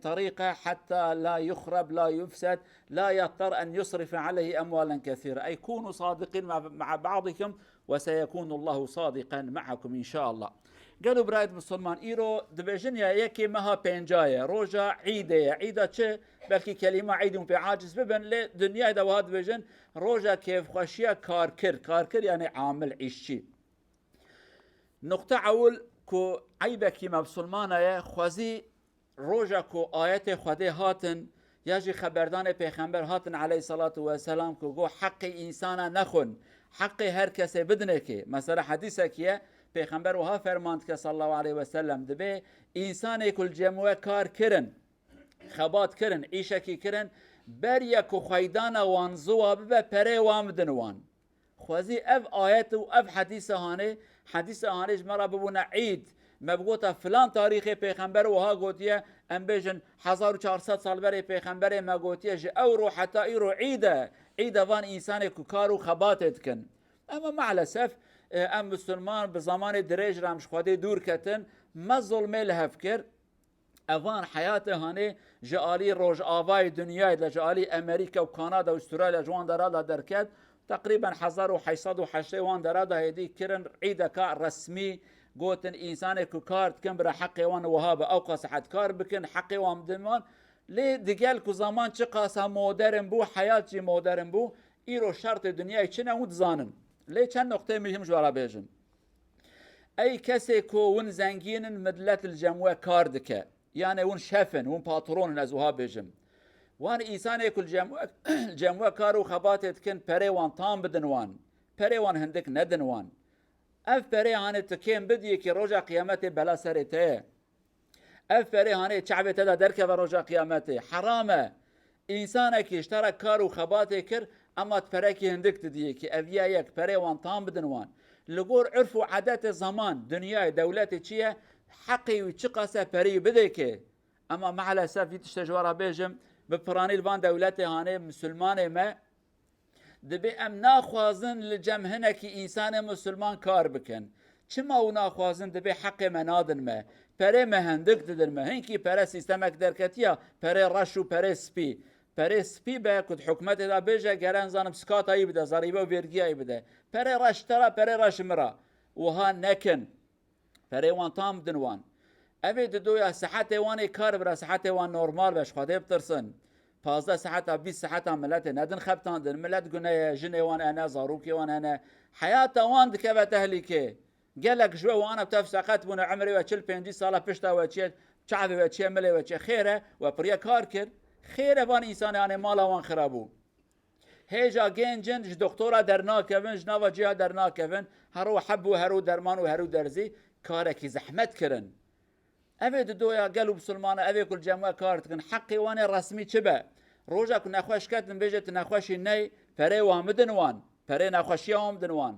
طريقة حتى لا يخرب لا يفسد لا يضطر أن يصرف عليه أموالا كثيرة. أي كونوا صادقين مع بعضكم وسيكون الله صادقا معكم إن شاء الله. قالوا برايد مسلمان إيرو دبجنيا يكي مها بينجاية روجا عيدة عيدة چه بلكي كلمة عيدهم في عاجز ببن لدنيا دوهاد بجن روجا كيف خشية كاركر يعني عامل عيشي. نقطة أول كو عيبكي مبسلمانة خوزي روجا كو آيات خده هاتن ياجي خبردان پیغمبر هاتن عليه الصلاة والسلام كو گو حق انسانا نخون حق هر کسی بدنه که مثلا حدیثه که پیغمبر وها فرماند که صلی الله علیه وسلم دبه انسان کل جمعه کار کرن خبات کرن عیشکی کرن بر یکو خیدان وانزوا ببه پره وامدن وان خوزی اف آیت و اف حدیث هانه مرا ببونه عید مبگوتا فلان تاریخ پیغمبر وها گوتیه ام بیجن 1400 سال بری پیغمبر ما گوتیه جه او رو حتی ایرو عیده وان انسان که کارو خباتت کن. اما معلسف ام مسلمان به زمان دریج رامش خواده دور کتن ما ظلمه لهف کر اوان حیات هانه جالی روج آوای دنیای لجالی امریکا و کانادا و استرالیا جوان درادا درکت تقریبا 1808 وان درادا هدی کرن عیده که رسمی قوتن إنسان كارت كم برا حقي وان وهابة أو قاس حد كار بكن حقي وان دمان ليه دقال كو زمان چه قاسا مودرن بو حياتي مودرن بو إيرو شرط الدنيا چنه ود زانن ليه چند نقطة مهم جوارا بيجن أي كسي كو ون زنگين مدلت الجموع كاردك يعني ون شفن ون باترون نزوها بيجن وان إنسان كل جموع كارو خباتت كن پري وان تام بدن وان پري وان هندك ندن وان اف پره هانه تکیم بدیه که روژا قیامت بلا سرته اف پره هانه چعبه تدا درکه و روژا قیامت حرامه انسانه که اشترک کار و خباته کر اما پره که هندک تدیه که اویا یک پره وان تام بدن وان لگور عرف و عادت زمان دنیای دولت چیه حقی و چی قاسه پره بده که اما معلا سفی تشتجوارا بیجم بپرانی البان دولت هانه مسلمانه ما دبی ام ناخوازن لجمهنه که انسان مسلمان کار بکن چما و ناخوازن دبی حق منادن ما پره مهندک ددن ما هنکی پره سیستمک درکتیا پره رش و پره سپی به کد حکمت دا بیجه گرن زانم سکات هایی بده ضریبه و ویرگی هایی بده پره رش ترا پره رش مرا وها نکن پره وان تام دنوان اوی دو صحت وان کار برا صحت وان نورمال بش خواده بترسن 15 ساعة 20 ساعة ملت ندن خبطان دن ملت قلنا جني وانا انا زاروكي وانا انا حياة وان دكبه تهلكي قالك شوي وانا بتفسقت بنا عمري وشل 50 سالة بشتا وشي شعبي وشي ملي وشي خيره وبريا كاركر خيره وان انسان يعني مالا وان خرابو هيجا جنجن دكتورة درنا كفن جناوا جهة درنا كفن هرو حبو هرو درمان وهرو درزي كاركي زحمت كرن اوید دویا قالوا بسلمانه اوی کل جمعه کارت کن حقی وانی رسمی چبه روزا کن نخوش کتن بیجت نخوشی نی پره وامدن وان پره نخوشی آمدن وان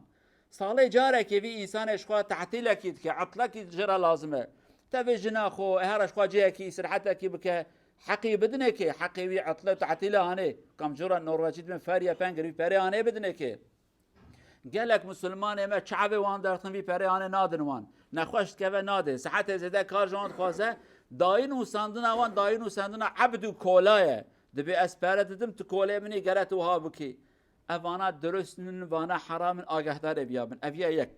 ساله جاره که وی انسان اشخوا تعطیل کید که عطله کید جرا لازمه تبی جناخو هر اشخوا جه کی سرحته کی بکه حقی بدنه که حقی وی عطله تعطیل هانه کم جرا نروژید من فاریا پنگری پره هانه بدنه که گلک مسلمان ما شعب وان درتن بی پره هانه نادن وان نخوشت که ناده صحت زده کار جوان خوازه داین و سندن وان داین و سندن عبد و کولایه دبی اسپره ددم تو کوله منی گرت وها بکی اوانا درستن وانا حرام آگهدار بیابن اویا یک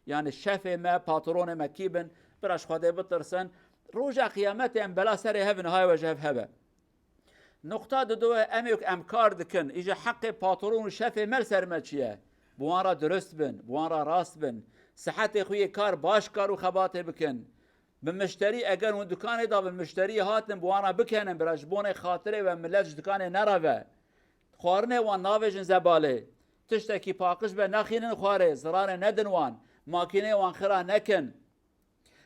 یعنی شف ما پاترون ما کیبن براش خواده بترسن روژا قیامت ام بلا سر هفن های وجه هبه نقطه دو امیوک امکار دکن ایجا حق پاترون و شف مل سر چیه بوان را درست بن بوان را راست بن صحت خوی کار باش کار و خباته بکن به مشتری اگر اون دکان دا به مشتری هاتن بوانا بکنن براش بون خاطره و ملت دکان نروه خوارنه وان ناویجن زباله تشتکی پاکش به نخینن خواره زرار ندن وان ماکینه وان خرا نکن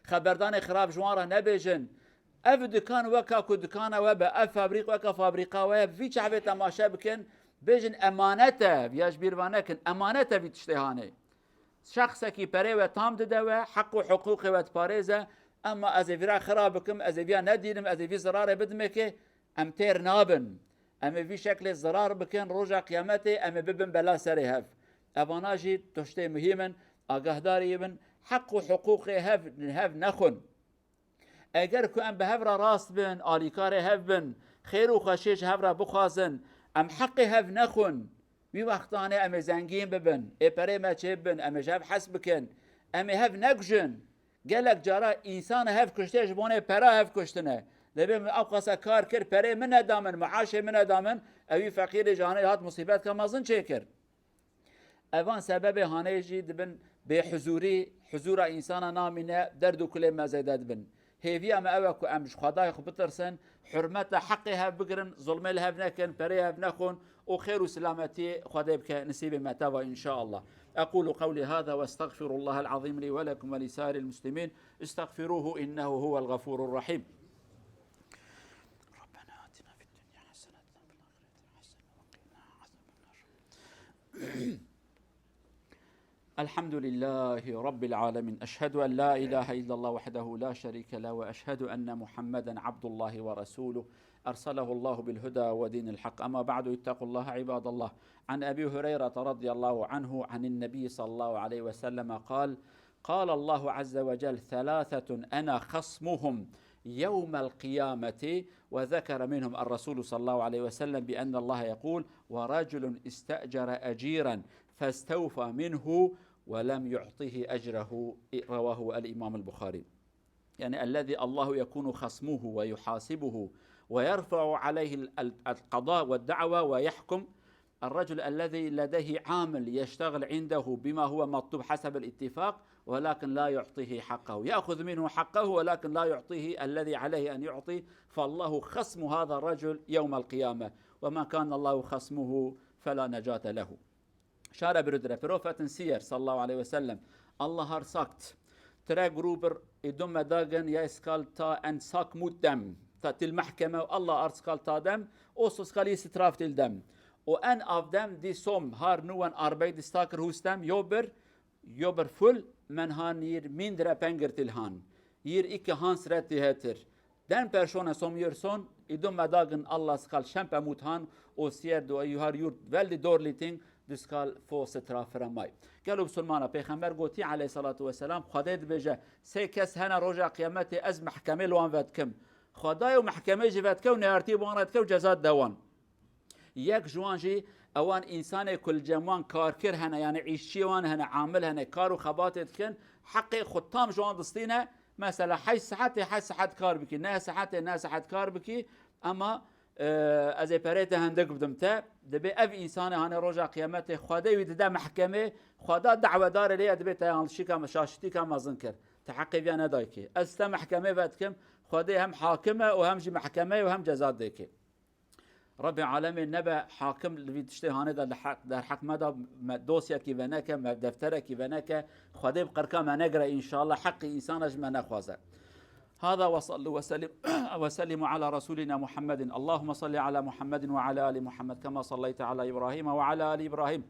خبردان خراب جوان را نبیجن اف دکان وکا کو دکان و به اف فابریق وکا فابریقا و وی چعبه تماشا بکن بیجن امانته بیاش بیروانه کن امانته وی تشتهانه شخص کی پره و تام دده و حق و حقوق و پارێزه اما از ویرا خراب بکم از ویا ندیرم از وی ضرر بدم که ام تیر نابن ام وی شکل ضرر بکن روزا قیامت ام ببن بلا سر هف اوانا جی تشته مهمن آگاهداری بن حق و حقوق هف نخون اگر که ام به هفرا راست بن آلیکار هف بن خیر و خشیش هفرا بخوازن ام حق هف نخون وی وقتانه ام زنگین ببن ای پره ما چه بن ام هف حس بکن ام هف نکشن گلک جارا انسان هف کشته جبونه پره هف کشتنه لبه او قصه کار کرد پره من ندامن معاش من ندامن اوی فقیر جهانه هات مصیبت که مازن چه کرد اوان سبب هانه جی دبن به حضور انسان نامینه درد و کل مزیدت بن هیوی ام اوه که امش خدای خو بترسن حرمت حقی هف بگرن ظلمه هف نکن پره هف نخون وخير وسلامتي خديبك نسيب متى إن شاء الله. أقول قولي هذا واستغفر الله العظيم لي ولكم ولسائر المسلمين استغفروه إنه هو الغفور الرحيم. ربنا آتنا في الدنيا حسنة وفي الآخرة حسنة وقنا عذاب النار. الحمد لله رب العالمين، أشهد أن لا إله إلا الله وحده لا شريك له وأشهد أن محمدا عبد الله ورسوله أرسله الله بالهدى ودين الحق. أما بعد اتقوا الله عباد الله. عن أبي هريرة رضي الله عنه عن النبي صلى الله عليه وسلم قال: قال الله عز وجل: ثلاثة أنا خصمهم يوم القيامة، وذكر منهم الرسول صلى الله عليه وسلم بأن الله يقول: ورجل استأجر أجيرا فاستوفى منه ولم يعطه أجره. رواه الإمام البخاري. يعني الذي الله يكون خصمه ويحاسبه ويرفع عليه القضاء والدعوة ويحكم، الرجل الذي لديه عامل يشتغل عنده بما هو مطلوب حسب الاتفاق ولكن لا يعطيه حقه، يأخذ منه حقه ولكن لا يعطيه الذي عليه أن يعطي، فالله خصم هذا الرجل يوم القيامة، وما كان الله خصمه فلا نجاة له. شارع برودرة بروفة سير صلى الله عليه وسلم الله هر ساكت ترى جروبر يدوم داغن يا اسكالتا ان ساك مدم تاتي المحكمة والله ارسكالتا دم اوسوسكالي سترافت الدم وان اف دم دي سوم هار نوان اربيد ستاكر هوستم يوبر فل من هان ير مندرا بنجرت الهان ير إك هانس رتي هتر den personen som gör sån i de dagen Allah ska kämpa mot han och säger då du har gjort väldigt dåligt ting, du ska få straff mig. قالوا بسلمانه پیغمبر گوتی علیه الصلاة والسلام خدای بجه سه کس هنا رجع قیامت از محکمه لوان ودکم خدای و محکمه جواد کو نارتی بوانت کو جزات دوان یک جوانجی اوان انسان کل جوان کار کر هنا یعنی عیشی وان هنا عامل هنا کار و خباتت کن حق خطام جوان دستینه مثلا 8 ساعت کار بکی نه ساعت کار بکی اما از پرت هندک بدمته دبی اف انسان هانه رجع قیامت خدای وید ده محکمه خدا دعوه دار لی دبی تا شیکا مشاشتی کا مازن کر تحقیق یا ندای کی از تا محکمه ودکم خدای هم حاکمه و هم محکمه و هم جزات دکی رب العالمین نبا حاکم لوید تشته هانه در حق مدا دوسیا کی ونک دفتر کی ونک خدای بقرکا ما نقرا ان شاء الله حق انسان اجما نخوازه. هذا وصلوا وسلموا على رسولنا محمد. اللهم صل على محمد وعلى آل محمد كما صليت على إبراهيم وعلى آل إبراهيم.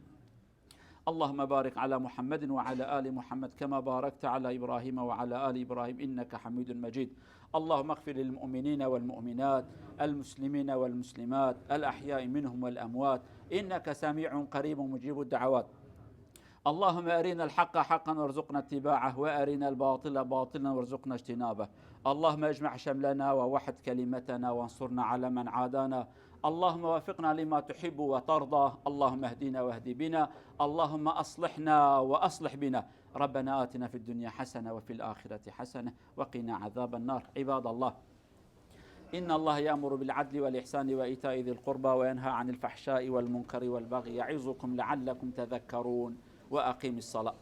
اللهم بارك على محمد وعلى آل محمد كما باركت على إبراهيم وعلى آل إبراهيم إنك حميد مجيد. اللهم اغفر للمؤمنين والمؤمنات المسلمين والمسلمات الأحياء منهم والأموات إنك سميع قريب مجيب الدعوات. اللهم أرنا الحق حقا وارزقنا اتباعه وأرنا الباطل باطلا وارزقنا اجتنابه. اللهم اجمع شملنا ووحد كلمتنا وانصرنا على من عادانا. اللهم وفقنا لما تحب وترضى. اللهم اهدنا واهد بنا. اللهم أصلحنا وأصلح بنا. ربنا آتنا في الدنيا حسنة وفي الآخرة حسنة وقنا عذاب النار. عباد الله، إن الله يأمر بالعدل والإحسان وإيتاء ذي القربى وينهى عن الفحشاء والمنكر والبغي يعظكم لعلكم تذكرون. وأقيم الصلاة.